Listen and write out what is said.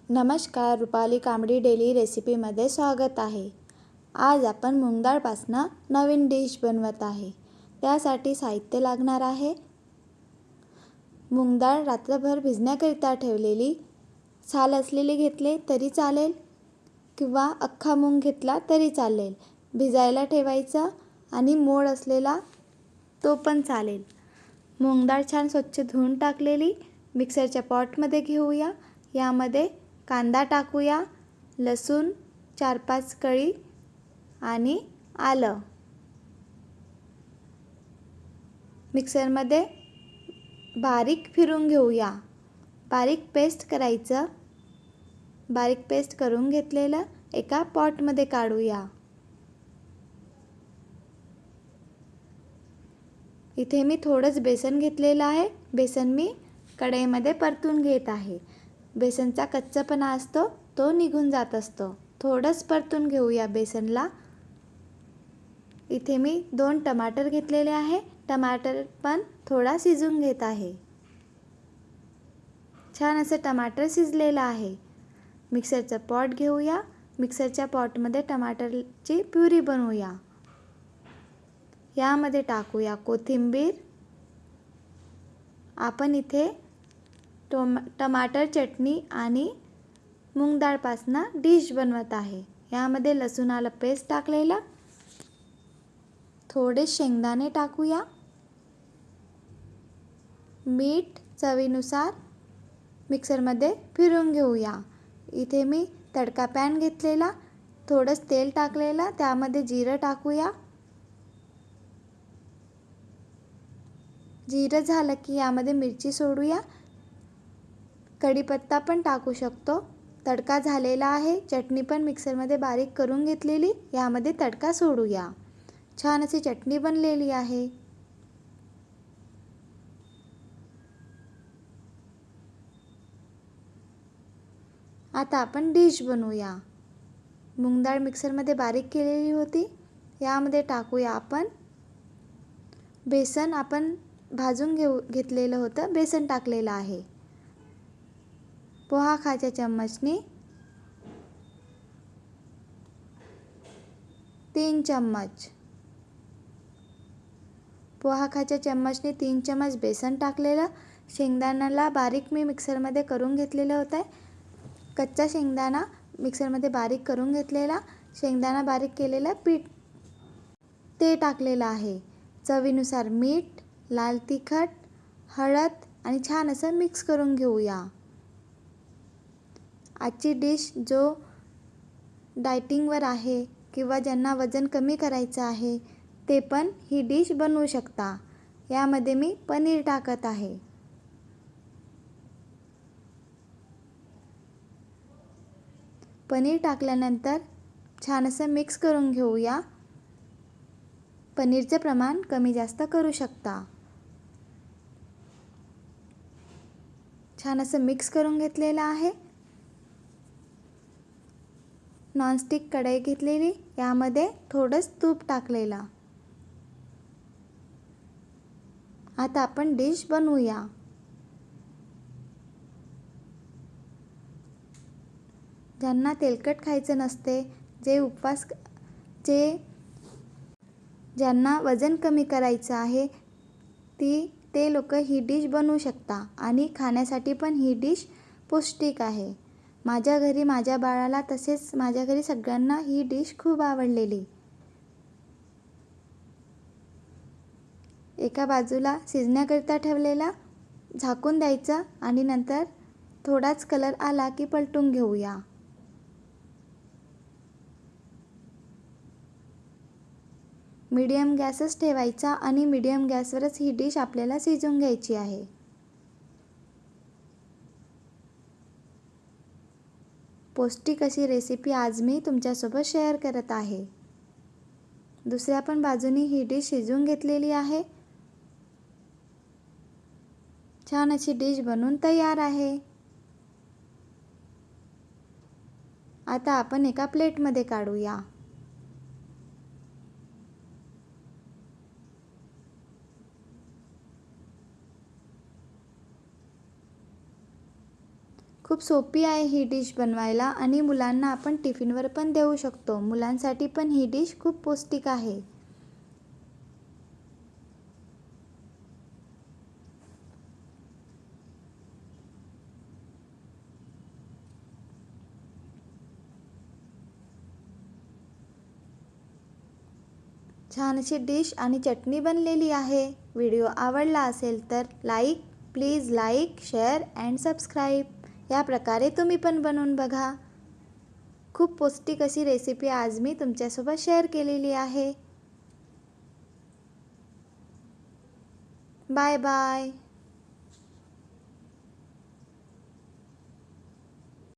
नमस्कार, रुपाली कांबडी डेली रेसिपीमध्ये स्वागत आहे। आज आपण मूग डाळपासनं नवीन डिश बनवत आहे। त्यासाठी साहित्य लागणार आहे। मूग डाळ रात्रभर भिजण्याकरिता ठेवलेली, साल असलेली घेतले तरी चालेल किंवा अख्खा मूग घेतला तरी चालेल। भिजायला ठेवायचा आणि मोड असलेला तो पण चालेल। मूग डाळ छान स्वच्छ धुवून टाकलेली मिक्सरच्या पॉटमध्ये घेऊया। यामध्ये कांदा टाकूया, लसूण 4-5 कळी आणि आलं। मिक्सरमध्ये बारीक फिरून घेऊया। बारीक पेस्ट करायचं। बारीक पेस्ट करून घेतलेलं एका पॉटमध्ये काढूया। इथे मी थोडंच बेसन घेतलेलं आहे। बेसन मी कढईमध्ये परतून घेत आहे। बेसनचा कच्चापणा असतो तो निघून जात असतो। थोडंच परतून घेऊया बेसनला। इथे मी 2 टमाटर घेतलेले आहे। टमाटर पण थोडा शिजून घेत आहे। छान असं टमाटर शिजलेलं आहे। मिक्सरचा पॉट घेऊया। मिक्सरच्या पॉटमध्ये टमाटरची प्युरी बनवूया। यामध्ये टाकूया कोथिंबीर। आपण इथे टमाटर चटणी आणि मूग डाळपासनं डिश बनवत आहे। यामध्ये लसूण आलं पेस्ट टाकलेलं, थोडे शेंगदाणे टाकूया, मीठ चवीनुसार मिक्सरमध्ये फिरून घेऊया। इथे मी तडका पॅन घेतलेला, थोडंच तेल टाकलेलं, त्यामध्ये जिरं टाकूया। जिरं झालं की यामध्ये मिरची सोडूया। कढीपत्ता पण टाकू शकतो। तडका झालेला आहे। चटणी पण मिक्सरमध्ये बारीक करून घेतलेली, यामध्ये तडका सोडूया। छान अशी चटणी बनलेली आहे। आता आपण डिश बनवूया। मूग डाळ मिक्सरमध्ये बारीक केलेली होती, यामध्ये टाकूया आपण बेसन। आपण भाजून घेतलेलं होतं, बेसन टाकलेलं आहे। पोहा खाच्या चम्मचनी 3 चम्मच, पोहा खाच्या चम्मचनी 3 चम्मच बेसन टाकलेलं। शेंगदाण्याला बारीक मी मिक्सरमध्ये करून घेतलेलं होतं। कच्चा शेंगदाणा मिक्सरमध्ये बारीक करून घेतलेला, शेंगदाणा बारीक केलेलं पीठ ते टाकलेलं आहे। चवीनुसार मीठ, लाल तिखट, हळद आणि छान असं मिक्स करून घेऊया। आजची डिश जो डायटिंगवर आहे किंवा ज्यांना वजन कमी करायचं आहे ते पण ही डिश बनवू शकता। यामध्ये मी पनीर टाकत आहे। पनीर टाकल्यानंतर छान असं मिक्स करून घेऊया। पनीरचं प्रमाण कमी जास्त करू शकता। छान असं मिक्स करून घेतलेलं आहे। नॉनस्टिक कढई घेतलेली, यामध्ये थोडंच तूप टाकलेलं। आता आपण डिश बनवूया। ज्यांना तेलकट खायचं नसते, ज्यांना वजन कमी करायचं आहे ते लोक ही डिश बनवू शकता आणि खाण्यासाठी पण ही डिश पौष्टिक आहे। माझ्या घरी माझ्या बाळाला तसेच माझ्या घरी सगळ्यांना ही डिश खूप आवडलेली। एका बाजूला शिजण्याकरिता ठेवलेला, झाकून द्यायचं आणि नंतर थोडाच कलर आला की पलटून घेऊया। मीडियम गॅसच ठेवायचा आणि मीडियम गॅसवरच ही डिश आपल्याला शिजवून घ्यायची आहे। पौष्टिक अशी रेसिपी आज मी तुमच्यासोबत शेअर करत आहे। दुसऱ्या पण बाजूनी ही डिश शिजवून घेतलेली आहे। छान अशी डिश बनवून तयार आहे। आता आपण एका प्लेटमध्ये काढूया। खूप सोपी आहे ही डिश बनवायला आणि मुलांना आपण टिफिनवर पण देऊ शकतो. मुलांसाठी पण ही डिश खूप पौष्टिक आहे. छान अशी डिश आणि चटणी बनलेली आहे. व्हिडिओ आवडला असेल तर please like, share and subscribe. या प्रकारे तुम्ही पण बनवून बघा. खूप पौष्टिक अशी रेसिपी आज मी तुमच्यासोबत शेअर केलेली आहे. Bye bye.